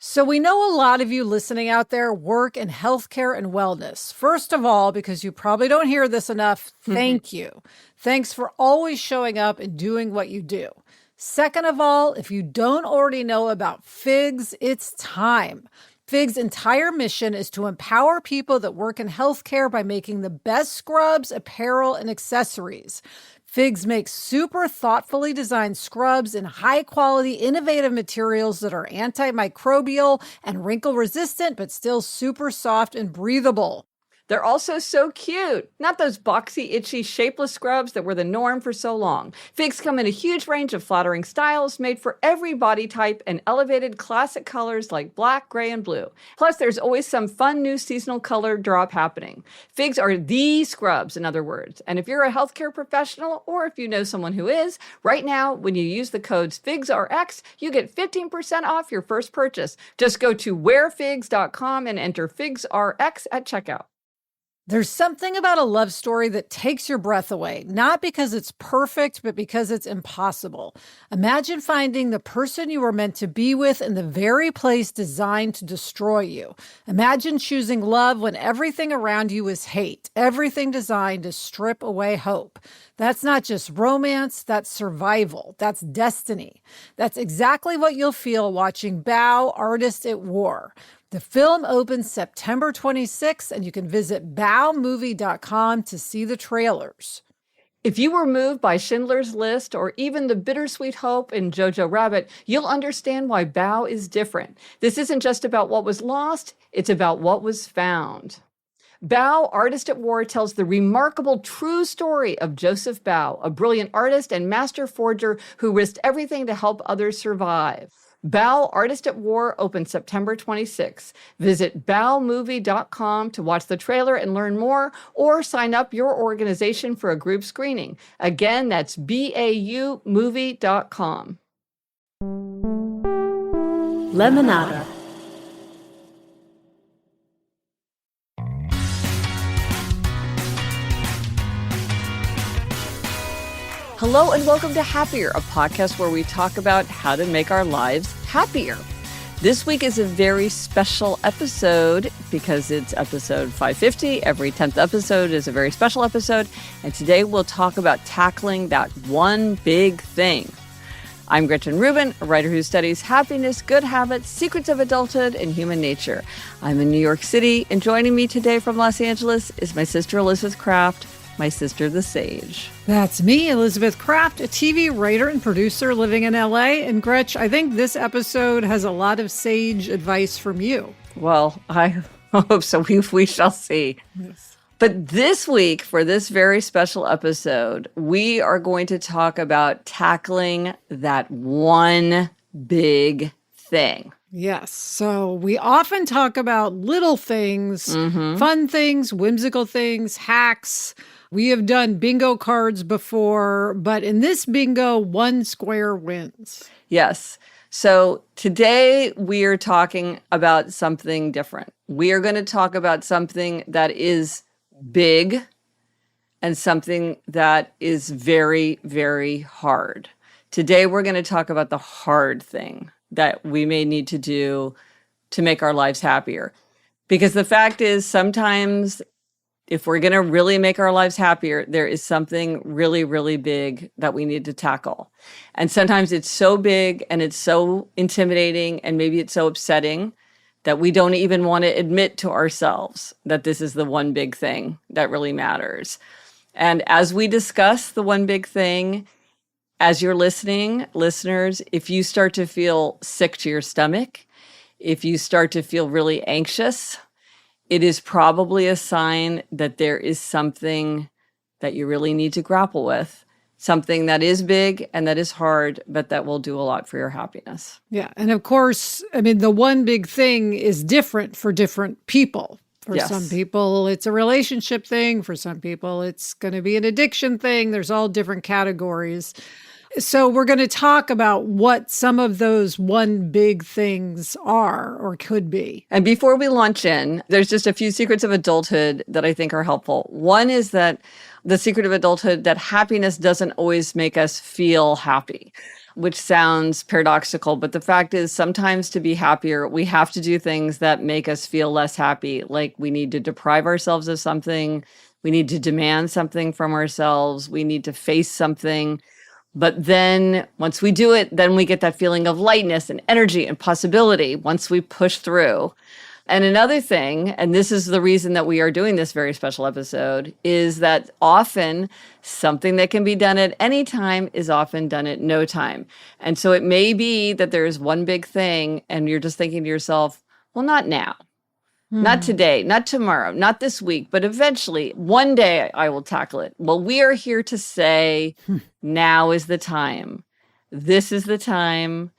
So we know a lot of you listening out there work in healthcare and wellness. First of all, because you probably don't hear this enough, thank you. Thanks for always showing up and doing what you do. Second of all, if you don't already know about FIGS, it's time. FIG's entire mission is to empower people that work in healthcare by making the best scrubs, apparel, and accessories. FIGS makes super thoughtfully designed scrubs in high-quality, innovative materials that are antimicrobial and wrinkle-resistant, but still super soft and breathable. They're also so cute. Not those boxy, itchy, shapeless scrubs that were the norm for so long. FIGS come in a huge range of flattering styles made for every body type and elevated classic colors like black, gray, and blue. Plus, there's always some fun new seasonal color drop happening. FIGS are the scrubs, in other words. And if you're a healthcare professional or if you know someone who is, right now, when you use the codes FIGSRX, you get 15% off your first purchase. Just go to wearfigs.com and enter FIGSRX at checkout. There's something about a love story that takes your breath away, not because it's perfect, but because it's impossible. Imagine finding the person you were meant to be with in the very place designed to destroy you. Imagine choosing love when everything around you is hate, everything designed to strip away hope. That's not just romance, that's survival, that's destiny. That's exactly what you'll feel watching Bao, Artist at War. The film opens September 26th, and you can visit baomovie.com to see the trailers. If you were moved by Schindler's List or even the bittersweet hope in Jojo Rabbit, you'll understand why Bao is different. This isn't just about what was lost, it's about what was found. Bao, Artist at War, tells the remarkable true story of Joseph Bao, a brilliant artist and master forger who risked everything to help others survive. Bao, Artist at War opens September 26th. Visit baomovie.com to watch the trailer and learn more, or sign up your organization for a group screening. Again, that's baomovie.com. Lemonada. Hello and welcome to Happier, a podcast where we talk about how to make our lives happier. This week is a very special episode because it's episode 550. Every 10th episode is a very special episode. And today we'll talk about tackling that one big thing. I'm Gretchen Rubin, a writer who studies happiness, good habits, secrets of adulthood, and human nature. I'm in New York City, and joining me today from Los Angeles is my sister Elizabeth Kraft, my sister the Sage. That's me, Elizabeth Kraft, a TV writer and producer living in LA. And Gretch, I think this episode has a lot of sage advice from you. Well, I hope so. We shall see. Yes. But this week, for this very special episode, we are going to talk about tackling that one big thing. Yes. So we often talk about little things, fun things, whimsical things, hacks. We have done bingo cards before, but in this bingo, one square wins. Yes. So today we are talking about something different. We are going to talk about something that is big and something that is very, very hard. Today we're going to talk about the hard thing that we may need to do to make our lives happier. Because the fact is, sometimes if we're going to really make our lives happier, there is something really, really big that we need to tackle. And sometimes it's so big and it's so intimidating and maybe it's so upsetting that we don't even want to admit to ourselves that this is the one big thing that really matters. And as we discuss the one big thing, as you're listening, listeners, if you start to feel sick to your stomach, if you start to feel really anxious, it is probably a sign that there is something that you really need to grapple with, something that is big and that is hard, but that will do a lot for your happiness. Yeah. And of course, I mean, the one big thing is different for different people. For some people, it's a relationship thing. For some people, it's going to be an addiction thing. There's all different categories. So we're going to talk about what some of those one big things are or could be. And before we launch in, there's just a few secrets of adulthood that I think are helpful. One is that the secret of adulthood, that happiness doesn't always make us feel happy. which sounds paradoxical, but the fact is sometimes to be happier, we have to do things that make us feel less happy. Like we need to deprive ourselves of something. We need to demand something from ourselves. We need to face something. But then once we do it, then we get that feeling of lightness and energy and possibility once we push through. And another thing, and this is the reason that we are doing this very special episode, is that often something that can be done at any time is often done at no time. And so it may be that there's one big thing and you're just thinking to yourself, well, not now. Not today, not tomorrow, not this week, but eventually, one day I will tackle it. Well, we are here to say, now is the time. This is the time.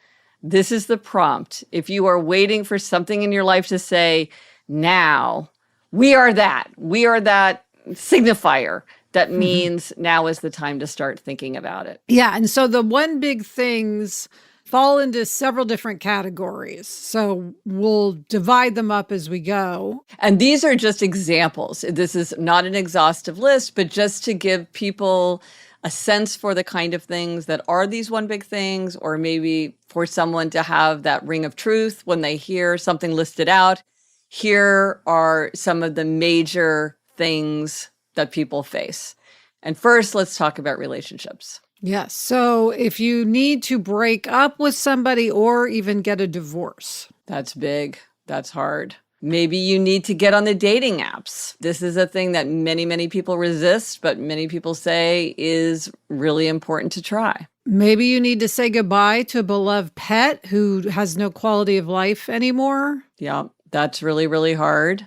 This is the prompt. If you are waiting for something in your life to say, now, we are that. We are that signifier. That means now is the time to start thinking about it. Yeah. And so the one big things fall into several different categories. So we'll divide them up as we go. And these are just examples. This is not an exhaustive list, but just to give people a sense for the kind of things that are these one big things, or maybe for someone to have that ring of truth when they hear something listed out. Here are some of the major things that people face. And first, let's talk about relationships. Yes. So if you need to break up with somebody or even get a divorce. That's big. That's hard. Maybe you need to get on the dating apps. This is a thing that many, many people resist, but many people say is really important to try. Maybe you need to say goodbye to a beloved pet who has no quality of life anymore. Yeah, that's really, really hard.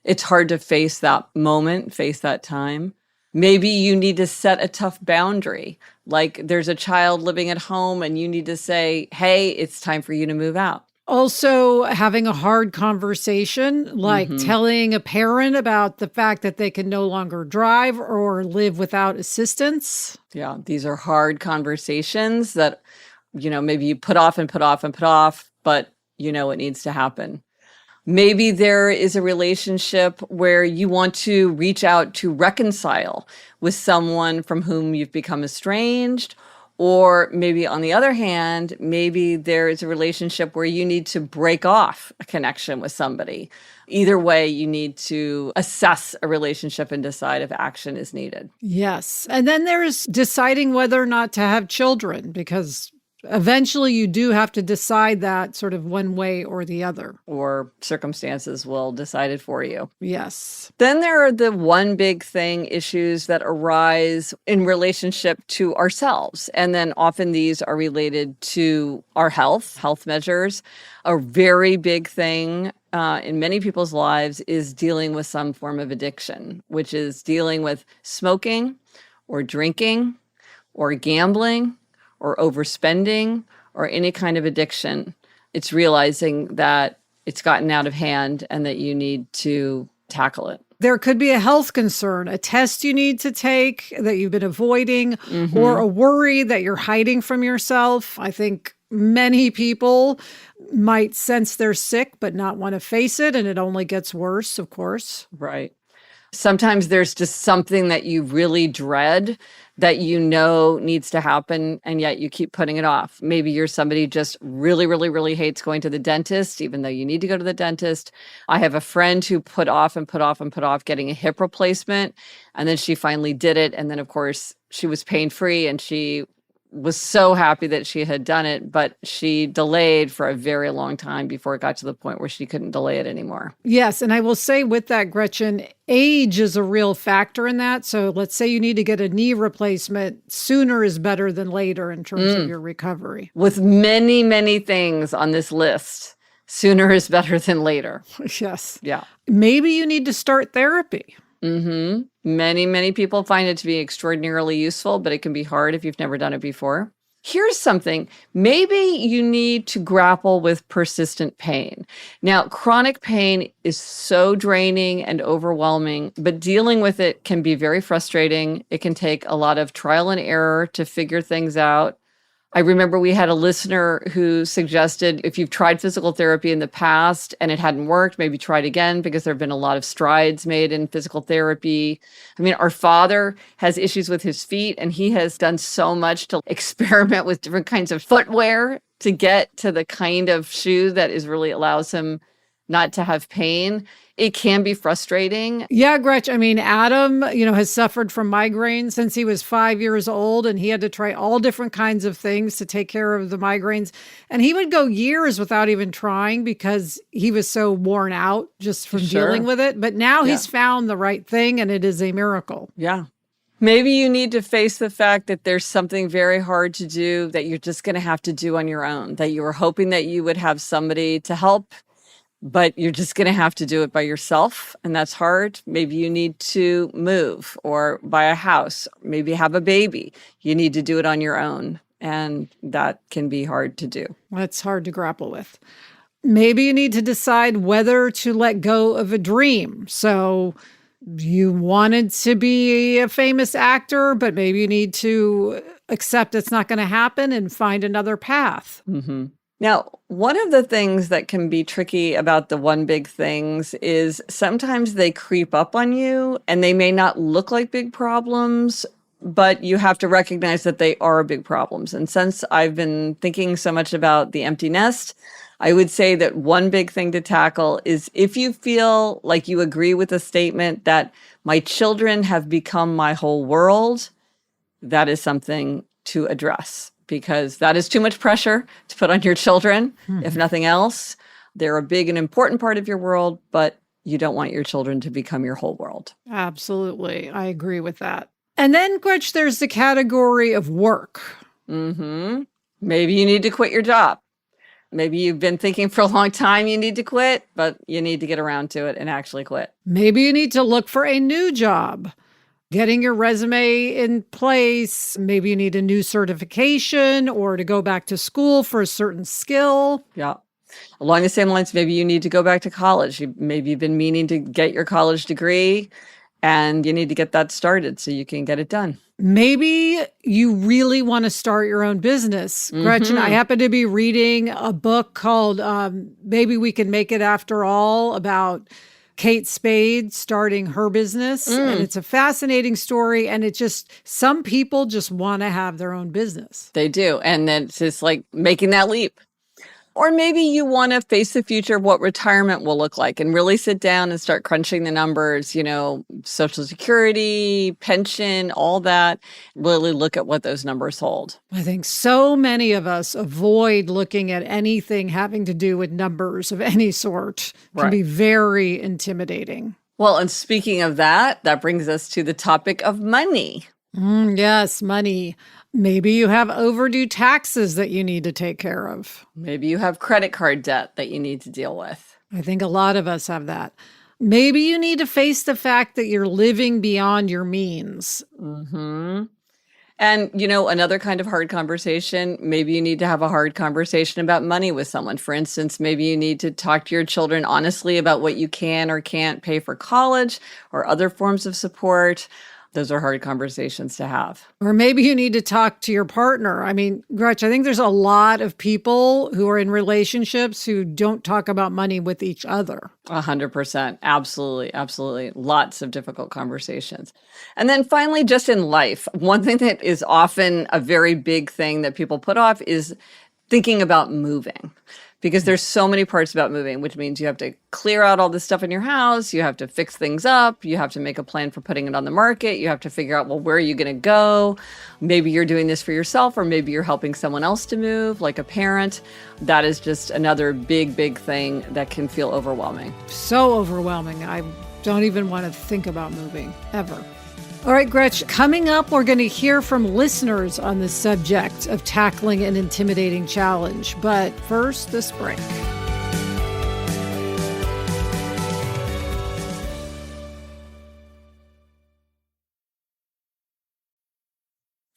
It's hard to face that moment, face that time. Maybe you need to set a tough boundary. Like there's a child living at home and you need to say, hey, it's time for you to move out. Also, having a hard conversation, like telling a parent about the fact that they can no longer drive or live without assistance. Yeah, these are hard conversations that, maybe you put off and put off and put off, but you know it needs to happen. Maybe there is a relationship where you want to reach out to reconcile with someone from whom you've become estranged. Or maybe on the other hand, maybe there is a relationship where you need to break off a connection with somebody. Either way, you need to assess a relationship and decide if action is needed. Yes. And then there's deciding whether or not to have children, because eventually you do have to decide that sort of one way or the other. Or circumstances will decide it for you. Yes. Then there are the one big thing issues that arise in relationship to ourselves. And then often these are related to our health measures. A very big thing in many people's lives is dealing with some form of addiction, which is dealing with smoking or drinking or gambling or overspending, or any kind of addiction. It's realizing that it's gotten out of hand and that you need to tackle it. There could be a health concern, a test you need to take that you've been avoiding, or a worry that you're hiding from yourself. I think many people might sense they're sick but not want to face it, and it only gets worse, of course. Right. Sometimes there's just something that you really dread that you know needs to happen, and yet you keep putting it off. Maybe you're somebody who just really, really, really hates going to the dentist, even though you need to go to the dentist. I have a friend who put off and put off and put off getting a hip replacement, and then she finally did it. And then, of course, she was pain-free, and she was so happy that she had done it, but she delayed for a very long time before it got to the point where she couldn't delay it anymore. Yes. And I will say with that, Gretchen, age is a real factor in that. So let's say you need to get a knee replacement. Sooner is better than later in terms of your recovery. With many, many things on this list, sooner is better than later. Yes. Yeah. Maybe you need to start therapy. Many, many people find it to be extraordinarily useful, but it can be hard if you've never done it before. Here's something. Maybe you need to grapple with persistent pain. Now, chronic pain is so draining and overwhelming, but dealing with it can be very frustrating. It can take a lot of trial and error to figure things out. I remember we had a listener who suggested if you've tried physical therapy in the past and it hadn't worked, maybe try it again because there have been a lot of strides made in physical therapy. I mean, our father has issues with his feet and he has done so much to experiment with different kinds of footwear to get to the kind of shoe that is really allows him not to have pain. It can be frustrating. Yeah, Gretch. I mean, Adam, has suffered from migraines since he was 5 years old, and he had to try all different kinds of things to take care of the migraines. And he would go years without even trying because he was so worn out just from dealing with it. But now he's found the right thing, and it is a miracle. Yeah. Maybe you need to face the fact that there's something very hard to do that you're just going to have to do on your own, that you were hoping that you would have somebody to help, but you're just going to have to do it by yourself. And that's hard. Maybe you need to move or buy a house, maybe have a baby. You need to do it on your own. And that can be hard to do. That's hard to grapple with. Maybe you need to decide whether to let go of a dream. So you wanted to be a famous actor, but maybe you need to accept it's not going to happen and find another path. Mm-hmm. Now, one of the things that can be tricky about the one big things is sometimes they creep up on you and they may not look like big problems, but you have to recognize that they are big problems. And since I've been thinking so much about the empty nest, I would say that one big thing to tackle is if you feel like you agree with the statement that my children have become my whole world, that is something to address. Because that is too much pressure to put on your children, if nothing else. They're a big and important part of your world, but you don't want your children to become your whole world. Absolutely. I agree with that. And then, Gretch, there's the category of work. Mm-hmm. Maybe you need to quit your job. Maybe you've been thinking for a long time you need to quit, but you need to get around to it and actually quit. Maybe you need to look for a new job. Getting your resume in place. Maybe you need a new certification or to go back to school for a certain skill. Yeah. Along the same lines, maybe you need to go back to college. Maybe you've been meaning to get your college degree and you need to get that started so you can get it done. Maybe you really want to start your own business. Gretchen, I happen to be reading a book called Maybe We Can Make It After All about Kate Spade starting her business. And it's a fascinating story. And some people just want to have their own business. They do. And then it's just like making that leap. Or maybe you want to face the future of what retirement will look like and really sit down and start crunching the numbers, Social Security, pension, all that. Really look at what those numbers hold. I think so many of us avoid looking at anything having to do with numbers of any sort. It can be very intimidating. Well, and speaking of that brings us to the topic of money. Yes, money. Maybe you have overdue taxes that you need to take care of. Maybe you have credit card debt that you need to deal with. I think a lot of us have that. Maybe you need to face the fact that you're living beyond your means. Mm-hmm. And, another kind of hard conversation, maybe you need to have a hard conversation about money with someone. For instance, maybe you need to talk to your children honestly about what you can or can't pay for college or other forms of support. Those are hard conversations to have. Or maybe you need to talk to your partner. I mean, Gretch, I think there's a lot of people who are in relationships who don't talk about money with each other. 100%. Absolutely. Absolutely. Lots of difficult conversations. And then finally, just in life, one thing that is often a very big thing that people put off is thinking about moving. Because there's so many parts about moving, which means you have to clear out all this stuff in your house. You have to fix things up. You have to make a plan for putting it on the market. You have to figure out, where are you going to go? Maybe you're doing this for yourself, or maybe you're helping someone else to move, like a parent. That is just another big, big thing that can feel overwhelming. So overwhelming. I don't even want to think about moving, ever. All right, Gretch, coming up, we're going to hear from listeners on the subject of tackling an intimidating challenge. But first, this break.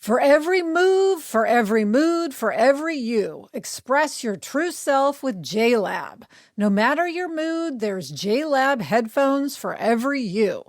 For every move, for every mood, for every you, express your true self with JLab. No matter your mood, there's JLab headphones for every you.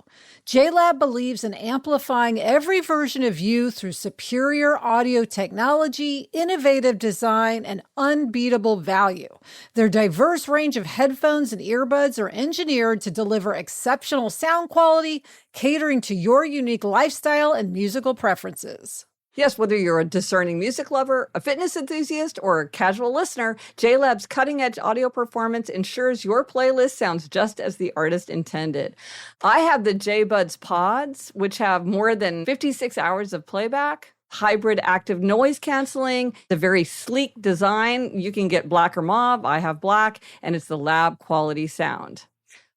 JLab believes in amplifying every version of you through superior audio technology, innovative design, and unbeatable value. Their diverse range of headphones and earbuds are engineered to deliver exceptional sound quality, catering to your unique lifestyle and musical preferences. Yes, whether you're a discerning music lover, a fitness enthusiast, or a casual listener, JLab's cutting-edge audio performance ensures your playlist sounds just as the artist intended. I have the JBuds Pods, which have more than 56 hours of playback, hybrid active noise canceling, the very sleek design. You can get black or mauve. I have black, and it's the lab quality sound.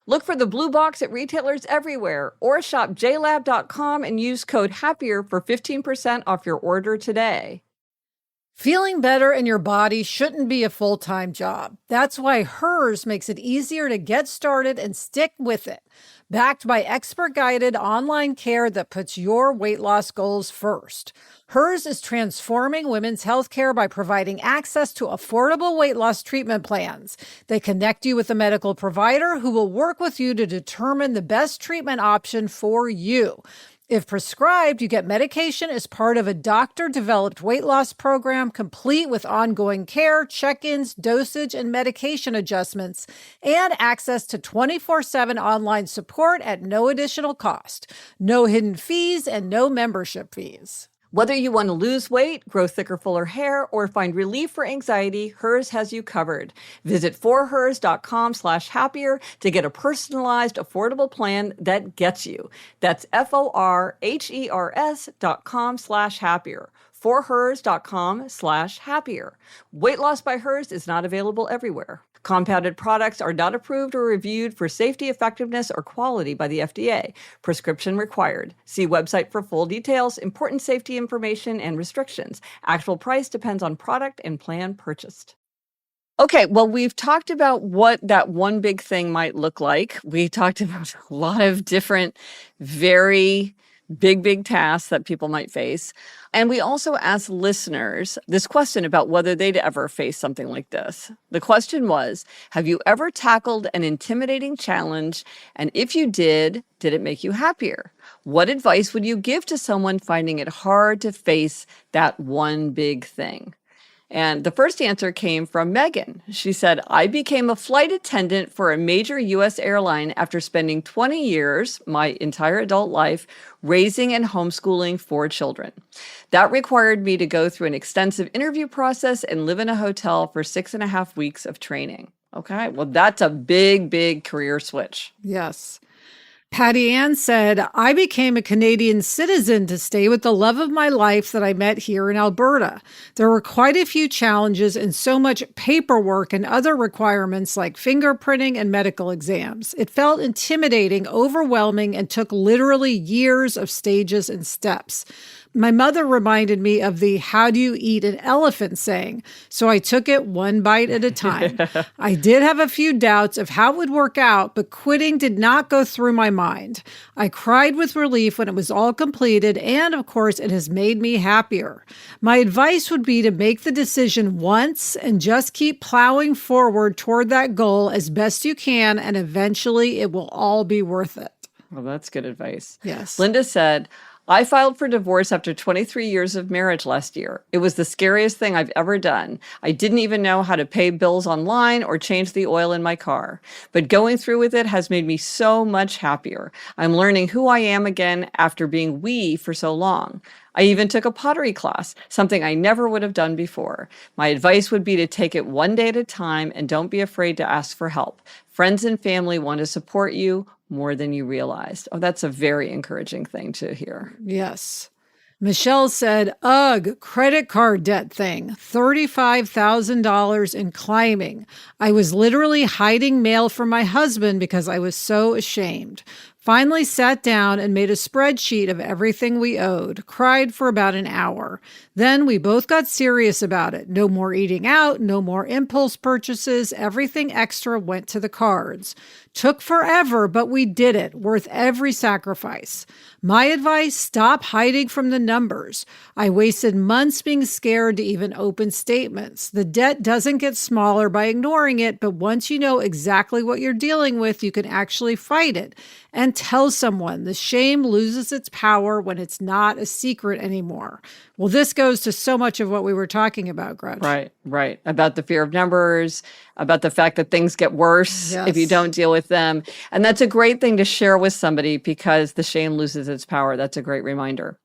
Look for the blue box at retailers everywhere or shop jlab.com and use code HAPPIER for 15% off your order today. Feeling better in your body shouldn't be a full-time job. That's why Hers makes it easier to get started and stick with it. Backed by expert-guided online care that puts your weight loss goals first. Hers is transforming women's healthcare by providing access to affordable weight loss treatment plans. They connect you with a medical provider who will work with you to determine the best treatment option for you. If prescribed, you get medication as part of a doctor-developed weight loss program complete with ongoing care, check-ins, dosage, and medication adjustments, and access to 24/7 online support at no additional cost. No hidden fees and no membership fees. Whether you want to lose weight, grow thicker, fuller hair, or find relief for anxiety, Hers has you covered. Visit forhers.com/happier to get a personalized, affordable plan that gets you. That's forhers.com/happier. forhers.com/happier. Weight loss by Hers is not available everywhere. Compounded products are not approved or reviewed for safety, effectiveness, or quality by the FDA. Prescription required. See website for full details, important safety information, and restrictions. Actual price depends on product and plan purchased. Okay, well, we've talked about what that one big thing might look like. We talked about a lot of different, very big tasks that people might face. And we also asked listeners this question about whether they'd ever face something like this. The question was, have you ever tackled an intimidating challenge? And if you did it make you happier? What advice would you give to someone finding it hard to face that one big thing? And the first answer came from Megan. She said, I became a flight attendant for a major U.S. airline after spending 20 years, my entire adult life, raising and homeschooling 4 children. That required me to go through an extensive interview process and live in a hotel for 6.5 weeks of training. Okay, well, that's a big career switch. Yes. Patty Ann said, I became a Canadian citizen to stay with the love of my life that I met here in Alberta. There were quite a few challenges and so much paperwork and other requirements like fingerprinting and medical exams. It felt intimidating, overwhelming, and took literally years of stages and steps. My mother reminded me of the how do you eat an elephant saying, so I took it one bite at a time. I did have a few doubts of how it would work out, but quitting did not go through my mind. I cried with relief when it was all completed, and of course, it has made me happier. My advice would be to make the decision once and just keep plowing forward toward that goal as best you can, and eventually it will all be worth it. Well, that's good advice. Yes. Linda said, I filed for divorce after 23 years of marriage last year. It was the scariest thing I've ever done. I didn't even know how to pay bills online or change the oil in my car. But going through with it has made me so much happier. I'm learning who I am again after being we for so long. I even took a pottery class, something I never would have done before. My advice would be to take it one day at a time and don't be afraid to ask for help. Friends and family want to support you more than you realized. Oh, that's a very encouraging thing to hear. Yes. Michelle said, ugh, credit card debt thing, $35,000 in climbing. I was literally hiding mail from my husband because I was so ashamed. Finally sat down and made a spreadsheet of everything we owed, cried for about an hour. Then we both got serious about it. No more eating out, no more impulse purchases. Everything extra went to the cards. Took forever, but we did it. Worth every sacrifice. My advice, stop hiding from the numbers. I wasted months being scared to even open statements. The debt doesn't get smaller by ignoring it, but once you know exactly what you're dealing with, you can actually fight it. And tell someone. The shame loses its power when it's not a secret anymore. Well, this goes to so much of what we were talking about, Gretch. Right. About the fear of numbers, about the fact that things get worse if you don't deal with them. And that's a great thing to share with somebody because the shame loses its power. That's a great reminder.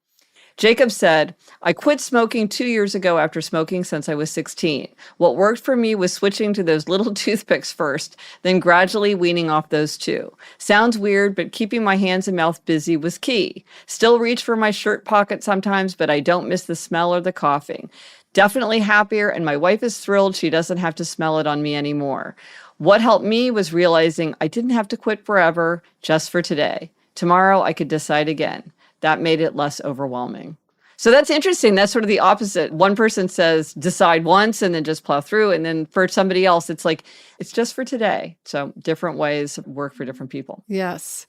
Jacob said, I quit smoking 2 years ago after smoking since I was 16. What worked for me was switching to those little toothpicks first, then gradually weaning off those too. Sounds weird, but keeping my hands and mouth busy was key. Still reach for my shirt pocket sometimes, but I don't miss the smell or the coughing. Definitely happier, and my wife is thrilled she doesn't have to smell it on me anymore. What helped me was realizing I didn't have to quit forever, just for today. Tomorrow I could decide again. That made it less overwhelming. So that's interesting. That's sort of the opposite. One person says, decide once and then just plow through. And then for somebody else, it's like, it's just for today. So different ways work for different people. Yes.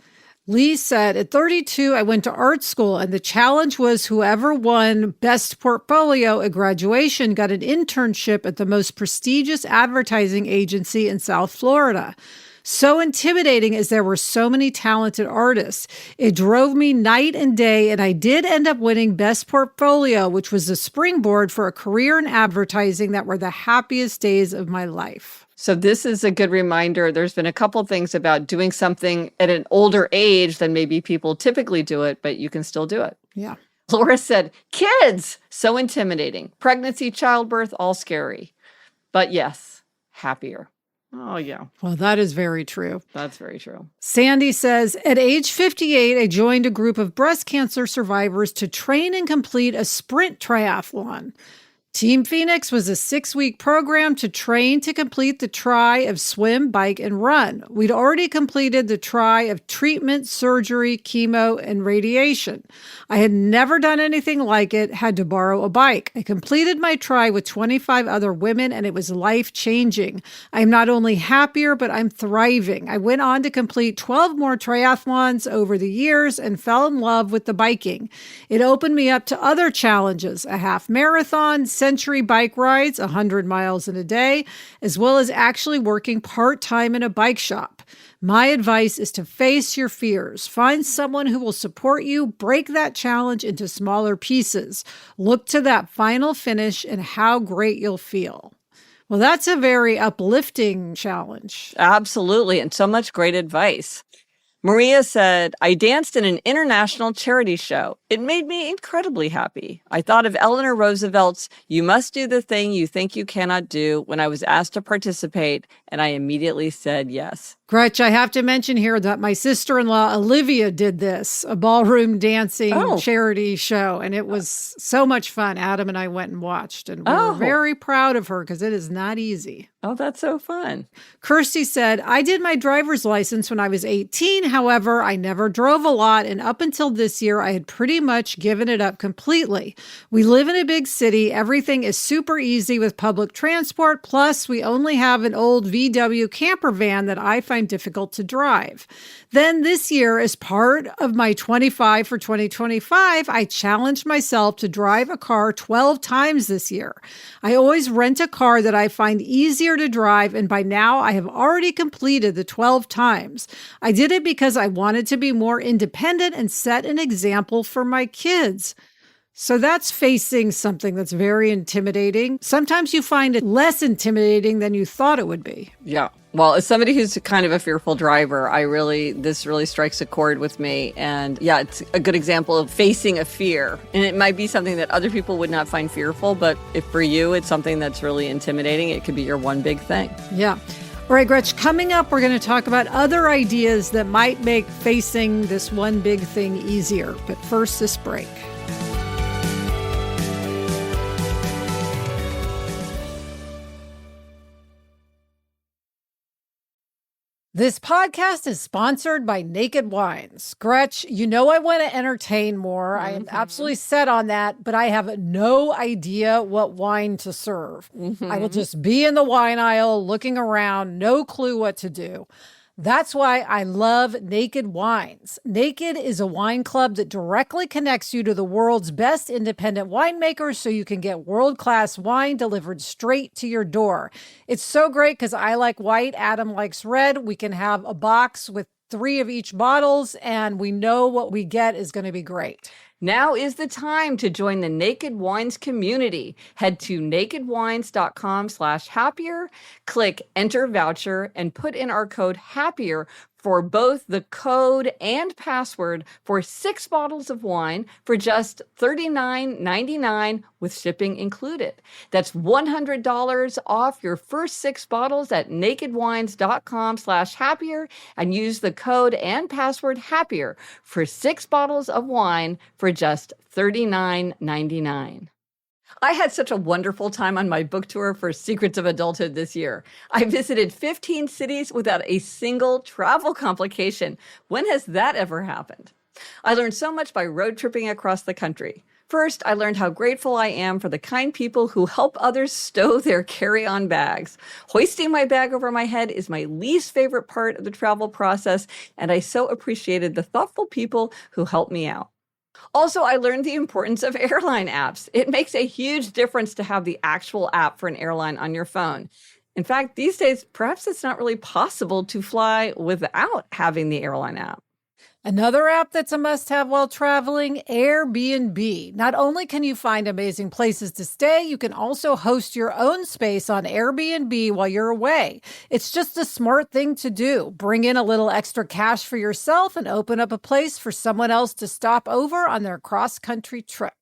Lee said, at 32, I went to art school, and the challenge was whoever won best portfolio at graduation got an internship at the most prestigious advertising agency in South Florida. So intimidating as there were so many talented artists. It drove me night and day, and I did end up winning Best Portfolio, which was a springboard for a career in advertising that were the happiest days of my life. So this is a good reminder. There's been a couple things about doing something at an older age than maybe people typically do it, but you can still do it. Yeah. Laura said, kids, so intimidating. Pregnancy, childbirth, all scary. But yes, happier. Oh, yeah. Well, that is very true. That's very true. Sandy says, at age 58, I joined a group of breast cancer survivors to train and complete a sprint triathlon. Team Phoenix was a 6-week program to train to complete the try of swim, bike, and run. We'd already completed the try of treatment, surgery, chemo, and radiation. I had never done anything like it, had to borrow a bike. I completed my try with 25 other women, and it was life-changing. I'm not only happier, but I'm thriving. I went on to complete 12 more triathlons over the years and fell in love with the biking. It opened me up to other challenges, a half marathon, century bike rides, 100 miles in a day, as well as actually working part-time in a bike shop. My advice is to face your fears. Find someone who will support you. Break that challenge into smaller pieces. Look to that final finish and how great you'll feel. Well, that's a very uplifting challenge. Absolutely. And so much great advice. Maria said, I danced in an international charity show. It made me incredibly happy. I thought of Eleanor Roosevelt's, you must do the thing you think you cannot do when I was asked to participate, and I immediately said yes. Gretch, I have to mention here that my sister-in-law, Olivia, did this, a ballroom dancing charity show, and it was so much fun. Adam and I went and watched, and we were very proud of her because it is not easy. Oh, that's so fun. Kirsty said, I did my driver's license when I was 18. However, I never drove a lot, and up until this year, I had pretty much given it up completely. We live in a big city. Everything is super easy with public transport. Plus, we only have an old VW camper van that I find difficult to drive. Then this year, as part of my 25 for 2025, I challenged myself to drive a car 12 times this year. I always rent a car that I find easier to drive, and by now I have already completed the 12 times. I did it because I wanted to be more independent and set an example for my kids. So that's facing something that's very intimidating. Sometimes you find it less intimidating than you thought it would be. Yeah. Well, as somebody who's kind of a fearful driver, this really strikes a chord with me. And yeah, it's a good example of facing a fear. And it might be something that other people would not find fearful, but if for you, it's something that's really intimidating, it could be your one big thing. Yeah. All right, Gretch, coming up, we're going to talk about other ideas that might make facing this one big thing easier. But first, this break. This podcast is sponsored by Naked Wines. Gretch, you know I want to entertain more. I am absolutely set on that, but I have no idea what wine to serve. I will just be in the wine aisle looking around, no clue what to do. That's why I love Naked Wines. Naked is a wine club that directly connects you to the world's best independent winemakers so you can get world-class wine delivered straight to your door. It's so great because I like white, Adam likes red. We can have a box with 3 of each bottles, and we know what we get is going to be great. Now is the time to join the Naked Wines community. Head to nakedwines.com/happier, click enter voucher, and put in our code HAPPIER for both the code and password for 6 bottles of wine for just $39.99 with shipping included. That's $100 off your first 6 bottles at nakedwines.com/happier and use the code and password HAPPIER for 6 bottles of wine for just $39.99. I had such a wonderful time on my book tour for Secrets of Adulthood this year. I visited 15 cities without a single travel complication. When has that ever happened? I learned so much by road tripping across the country. First, I learned how grateful I am for the kind people who help others stow their carry-on bags. Hoisting my bag over my head is my least favorite part of the travel process, and I so appreciated the thoughtful people who helped me out. Also, I learned the importance of airline apps. It makes a huge difference to have the actual app for an airline on your phone. In fact, these days, perhaps it's not really possible to fly without having the airline app. Another app that's a must-have while traveling, Airbnb. Not only can you find amazing places to stay, you can also host your own space on Airbnb while you're away. It's just a smart thing to do. Bring in a little extra cash for yourself and open up a place for someone else to stop over on their cross-country trip.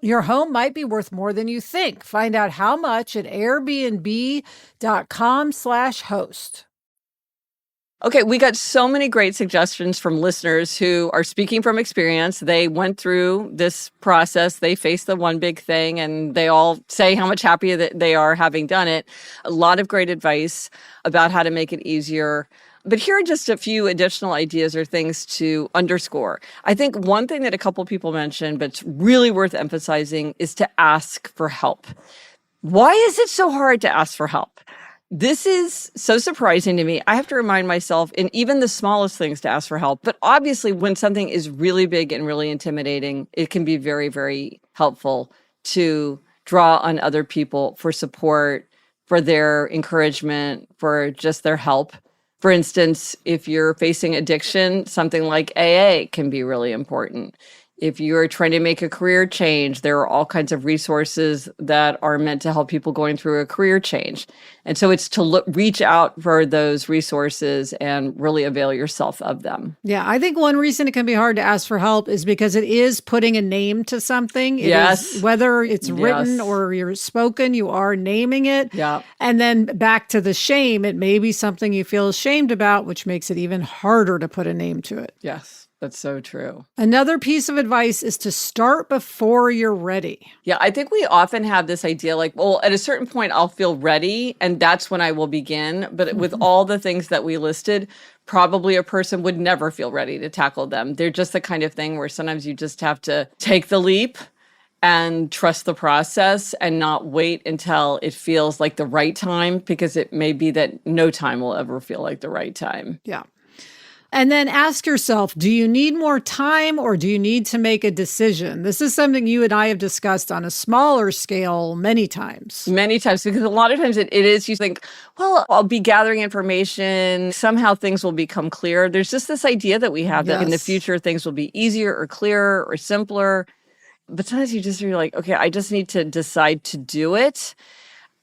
Your home might be worth more than you think. Find out how much at airbnb.com/host. Okay, we got so many great suggestions from listeners who are speaking from experience. They went through this process. They faced the one big thing, and they all say how much happier that they are having done it. A lot of great advice about how to make it easier. But here are just a few additional ideas or things to underscore. I think one thing that a couple people mentioned, but it's really worth emphasizing, is to ask for help. Why is it so hard to ask for help? This is so surprising to me. I have to remind myself in even the smallest things to ask for help. But obviously, when something is really big and really intimidating, it can be very, very helpful to draw on other people for support, for their encouragement, for just their help. For instance, if you're facing addiction, something like AA can be really important. If you're trying to make a career change, there are all kinds of resources that are meant to help people going through a career change. And so it's to reach out for those resources and really avail yourself of them. Yeah, I think one reason it can be hard to ask for help is because it is putting a name to something. Yes. Whether it's written or you're spoken, you are naming it. Yeah. And then back to the shame, it may be something you feel ashamed about, which makes it even harder to put a name to it. Yes. That's so true. Another piece of advice is to start before you're ready. Yeah, I think we often have this idea like, well, at a certain point, I'll feel ready, and that's when I will begin. But with all the things that we listed, probably a person would never feel ready to tackle them. They're just the kind of thing where sometimes you just have to take the leap and trust the process and not wait until it feels like the right time, because it may be that no time will ever feel like the right time. Yeah. And then ask yourself, do you need more time or do you need to make a decision? This is something you and I have discussed on a smaller scale many times. Many times, because a lot of times it is, you think, well, I'll be gathering information. Somehow things will become clear. There's just this idea that we have that in the future things will be easier or clearer or simpler. But sometimes you just are like, okay, I just need to decide to do it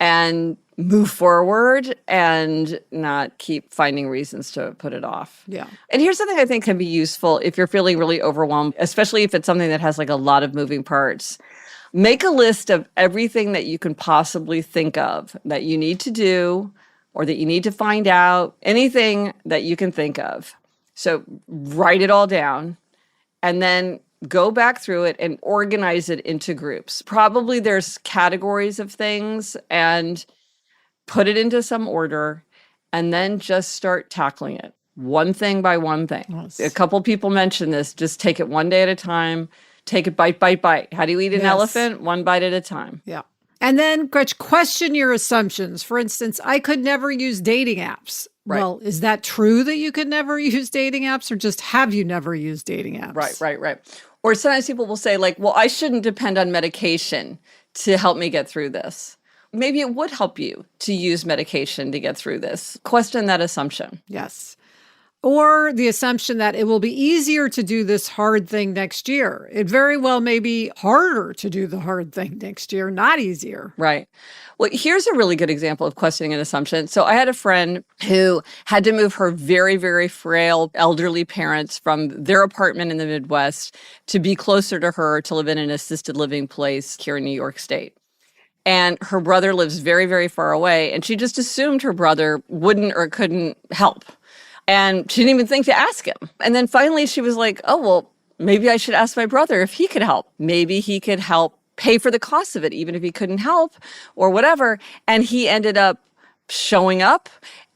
and move forward and not keep finding reasons to put it off. Yeah. And here's something I think can be useful if you're feeling really overwhelmed, especially if it's something that has like a lot of moving parts. Make a list of everything that you can possibly think of that you need to do or that you need to find out, anything that you can think of. So write it all down and then go back through it and organize it into groups. Probably there's categories of things, and put it into some order and then just start tackling it one thing by one thing. Yes. A couple people mentioned this. Just take it one day at a time. Take it bite, bite, bite. How do you eat an elephant? One bite at a time. Yeah. And then, Gretch, question your assumptions. For instance, I could never use dating apps. Right. Well, is that true that you could never use dating apps, or just have you never used dating apps? Right. Or sometimes people will say, like, well, I shouldn't depend on medication to help me get through this. Maybe it would help you to use medication to get through this. Question that assumption. Yes. Or the assumption that it will be easier to do this hard thing next year. It very well may be harder to do the hard thing next year, not easier. Right. Well, here's a really good example of questioning an assumption. So I had a friend who had to move her very, very frail elderly parents from their apartment in the Midwest to be closer to her to live in an assisted living place here in New York State. And her brother lives very, very far away. And she just assumed her brother wouldn't or couldn't help. And she didn't even think to ask him. And then finally she was like, oh, well, maybe I should ask my brother if he could help. Maybe he could help pay for the cost of it, even if he couldn't help or whatever. And he ended up showing up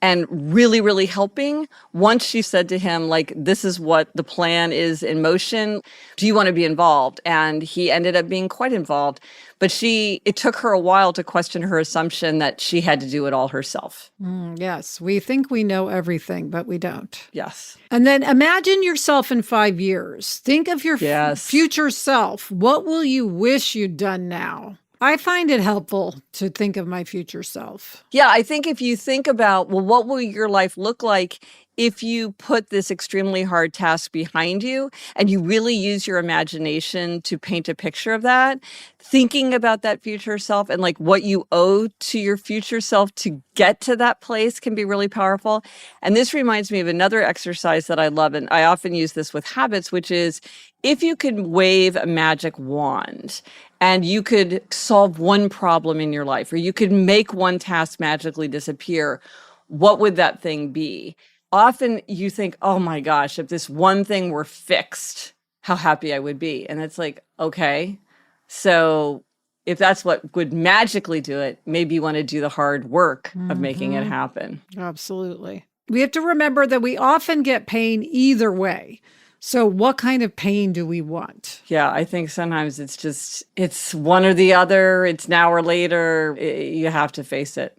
and really, really helping. Once she said to him, like, this is what the plan is in motion. Do you want to be involved? And he ended up being quite involved. But it took her a while to question her assumption that she had to do it all herself. Yes, we think we know everything, but we don't. Yes. And then imagine yourself in 5 years. Think of your Yes. future self. What will you wish you'd done now? I find it helpful to think of my future self. Yeah, I think if you think about, well, what will your life look like if you put this extremely hard task behind you and you really use your imagination to paint a picture of that, thinking about that future self and like what you owe to your future self to get to that place can be really powerful. And this reminds me of another exercise that I love, and I often use this with habits, which is if you could wave a magic wand and you could solve one problem in your life, or you could make one task magically disappear, what would that thing be? Often you think, oh my gosh, if this one thing were fixed, how happy I would be. And it's like, okay, so if that's what would magically do it, maybe you want to do the hard work of making it happen. Absolutely. We have to remember that we often get pain either way. So what kind of pain do we want? Yeah, I think sometimes it's one or the other. It's now or later. You have to face it.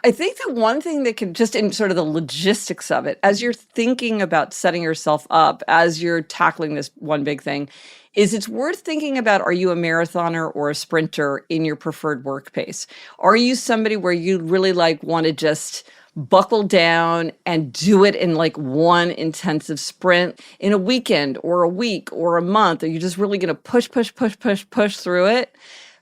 I think that one thing that can just in sort of the logistics of it, as you're thinking about setting yourself up, as you're tackling this one big thing, is it's worth thinking about, are you a marathoner or a sprinter in your preferred work pace? Are you somebody where you really want to just buckle down and do it in like one intensive sprint in a weekend or a week or a month? Are you just really going to push through it?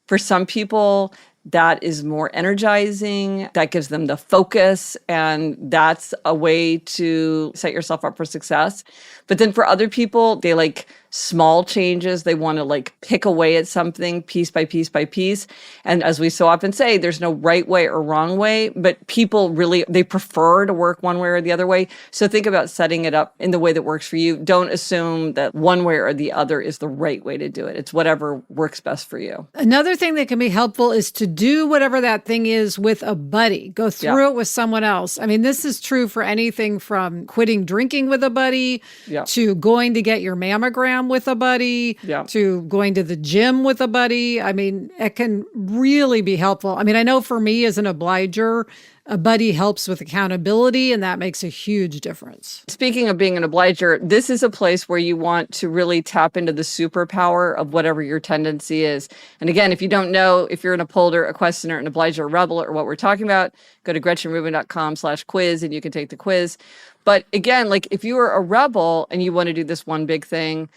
For some people, that is more energizing. That gives them the focus, and that's a way to set yourself up for success. But then for other people, they like small changes. They want to like pick away at something piece by piece by piece. And as we so often say, there's no right way or wrong way, but people really, they prefer to work one way or the other way. So think about setting it up in the way that works for you. Don't assume that one way or the other is the right way to do it. It's whatever works best for you. Another thing that can be helpful is to do whatever that thing is with a buddy. Go through it with someone else. I mean, this is true for anything from quitting drinking with a buddy to going to get your mammogram with a buddy to going to the gym with a buddy. I mean, it can really be helpful. I mean, I know for me as an obliger, a buddy helps with accountability, and that makes a huge difference. Speaking of being an obliger, this is a place where you want to really tap into the superpower of whatever your tendency is. And again, if you don't know if you're an upholder, a questioner, an obliger, a rebel, or what we're talking about, go to GretchenRubin.com/quiz and you can take the quiz. But again, like if you are a rebel and you want to do this one big thing,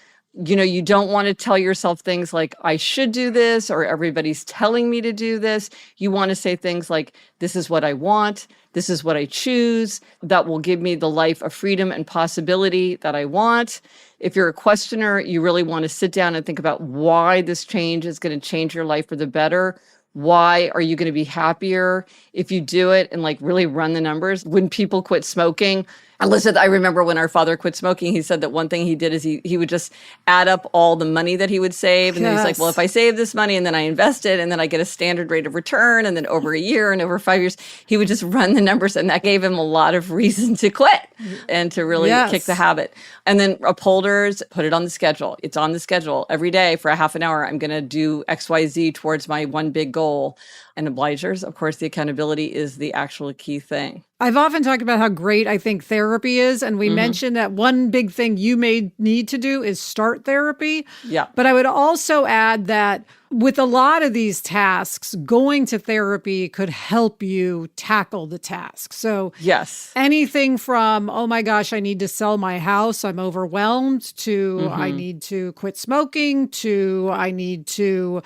you don't want to tell yourself things like, I should do this, or everybody's telling me to do this. You want to say things like, this is what I want. This is what I choose. That will give me the life of freedom and possibility that I want. If you're a questioner, you really want to sit down and think about why this change is going to change your life for the better. Why are you going to be happier if you do it and like really run the numbers? When people quit smoking, Listen, I remember when our father quit smoking, he said that one thing he did is he would just add up all the money that he would save. And then he's like, well, if I save this money and then I invest it and then I get a standard rate of return and then over a year and over 5 years, he would just run the numbers. And that gave him a lot of reason to quit and to really kick the habit. And then upholders, put it on the schedule. It's on the schedule. Every day for a half an hour, I'm going to do XYZ towards my one big goal. And obligers, of course, the accountability is the actual key thing. I've often talked about how great I think therapy is. And we mentioned that one big thing you may need to do is start therapy. Yeah. But I would also add that with a lot of these tasks, going to therapy could help you tackle the task. So yes, anything from, oh my gosh, I need to sell my house, I'm overwhelmed, to I need to quit smoking, to I need to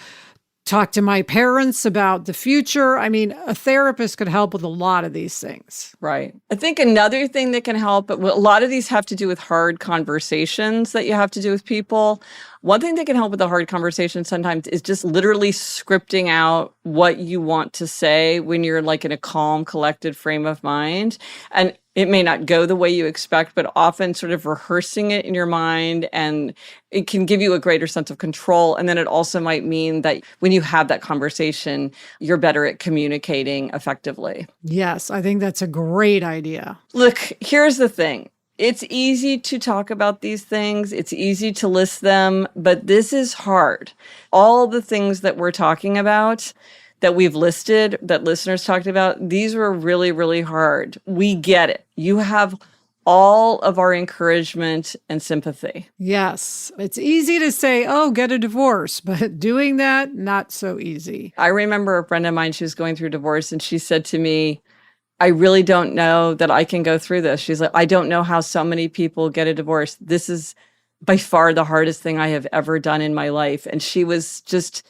talk to my parents about the future. I mean, a therapist could help with a lot of these things. Right. I think another thing that can help, but a lot of these have to do with hard conversations that you have to do with people. One thing that can help with the hard conversation sometimes is just literally scripting out what you want to say when you're like in a calm, collected frame of mind. And it may not go the way you expect, but often sort of rehearsing it in your mind, and it can give you a greater sense of control. And then it also might mean that when you have that conversation, you're better at communicating effectively. Yes, I think that's a great idea. Look, here's the thing. It's easy to talk about these things. It's easy to list them, but this is hard. All the things that we're talking about, that we've listed, that listeners talked about, these were really, really hard. We get it. You have all of our encouragement and sympathy. Yes. It's easy to say, oh, get a divorce, but doing that, not so easy. I remember a friend of mine, she was going through divorce, and she said to me, I really don't know that I can go through this. She's like, I don't know how so many people get a divorce. This is by far the hardest thing I have ever done in my life. And she was just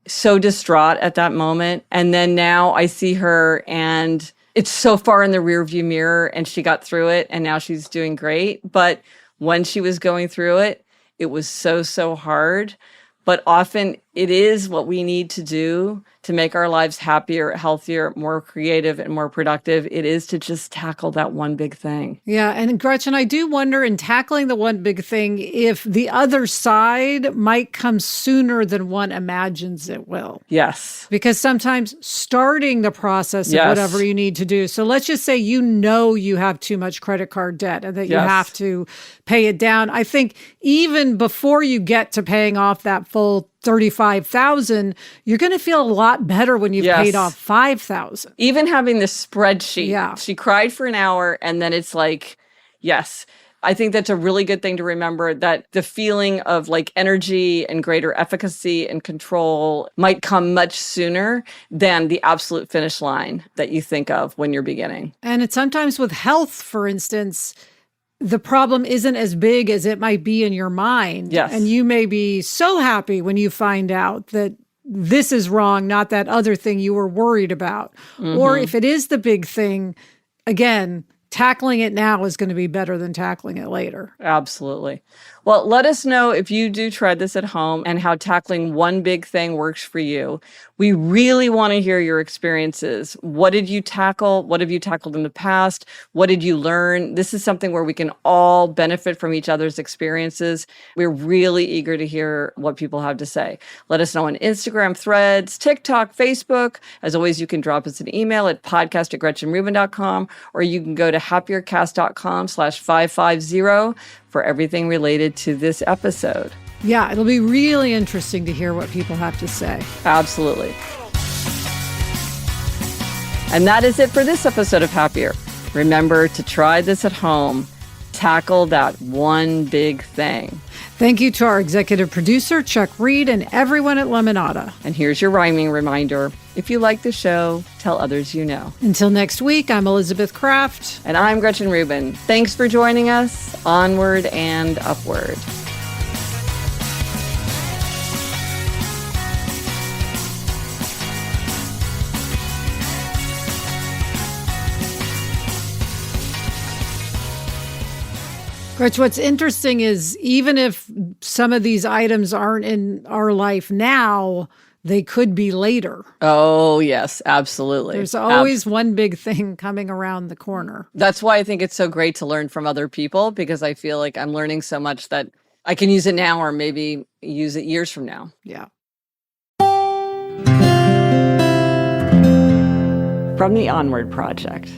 so distraught at that moment. And then now I see her and it's so far in the rearview mirror, and she got through it and now she's doing great. But when she was going through it, it was so hard. But often it is what we need to do to make our lives happier, healthier, more creative, and more productive. It is to just tackle that one big thing. Yeah. And Gretchen, I do wonder, in tackling the one big thing, if the other side might come sooner than one imagines it will. Yes. Because sometimes starting the process of whatever you need to do. So let's just say you have too much credit card debt and that you have to pay it down. I think even before you get to paying off that full $35,000, you're going to feel a lot better when you've paid off $5,000. Even having this spreadsheet. Yeah. She cried for an hour and then it's like, yes. I think that's a really good thing to remember, that the feeling of like energy and greater efficacy and control might come much sooner than the absolute finish line that you think of when you're beginning. And it's sometimes with health, for instance, the problem isn't as big as it might be in your mind. Yes. And you may be so happy when you find out that this is wrong, not that other thing you were worried about. Or if it is the big thing, again, tackling it now is going to be better than tackling it later. Absolutely. Well, let us know if you do try this at home and how tackling one big thing works for you. We really want to hear your experiences. What did you tackle? What have you tackled in the past? What did you learn? This is something where we can all benefit from each other's experiences. We're really eager to hear what people have to say. Let us know on Instagram, Threads, TikTok, Facebook. As always, you can drop us an email at podcast@gretchenrubin.com, or you can go to happiercast.com/550 for everything related to this episode. Yeah, it'll be really interesting to hear what people have to say. Absolutely. And that is it for this episode of Happier. Remember to try this at home. Tackle that one big thing. Thank you to our executive producer, Chuck Reed, and everyone at Lemonada. And here's your rhyming reminder. If you like the show, tell others you know. Until next week, I'm Elizabeth Kraft. And I'm Gretchen Rubin. Thanks for joining us. Onward and upward. Gretchen, what's interesting is even if some of these items aren't in our life now, they could be later. Oh, yes, absolutely. There's always one big thing coming around the corner. That's why I think it's so great to learn from other people, because I feel like I'm learning so much that I can use it now or maybe use it years from now. Yeah. From the Onward Project.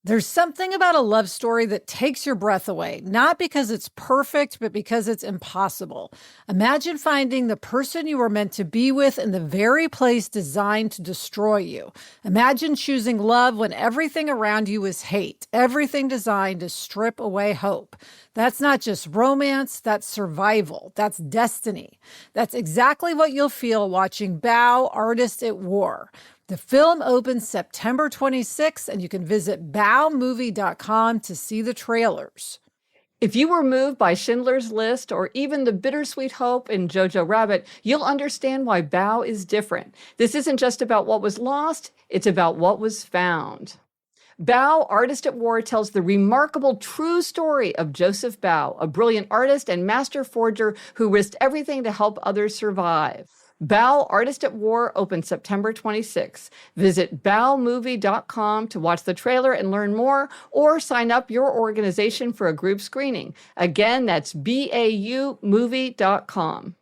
There's something about a love story that takes your breath away, not because it's perfect, but because it's impossible. Imagine finding the person you were meant to be with in the very place designed to destroy you. Imagine choosing love when everything around you is hate, everything designed to strip away hope. That's not just romance, that's survival, that's destiny. That's exactly what you'll feel watching Bao, Artist at War. The film opens September 26th, and you can visit baomovie.com to see the trailers. If you were moved by Schindler's List or even the bittersweet hope in Jojo Rabbit, you'll understand why Bao is different. This isn't just about what was lost, it's about what was found. Bao, Artist at War, tells the remarkable true story of Joseph Bao, a brilliant artist and master forger who risked everything to help others survive. Bao, Artist at War opens September 26th. Visit baomovie.com to watch the trailer and learn more, or sign up your organization for a group screening. Again, that's baomovie.com.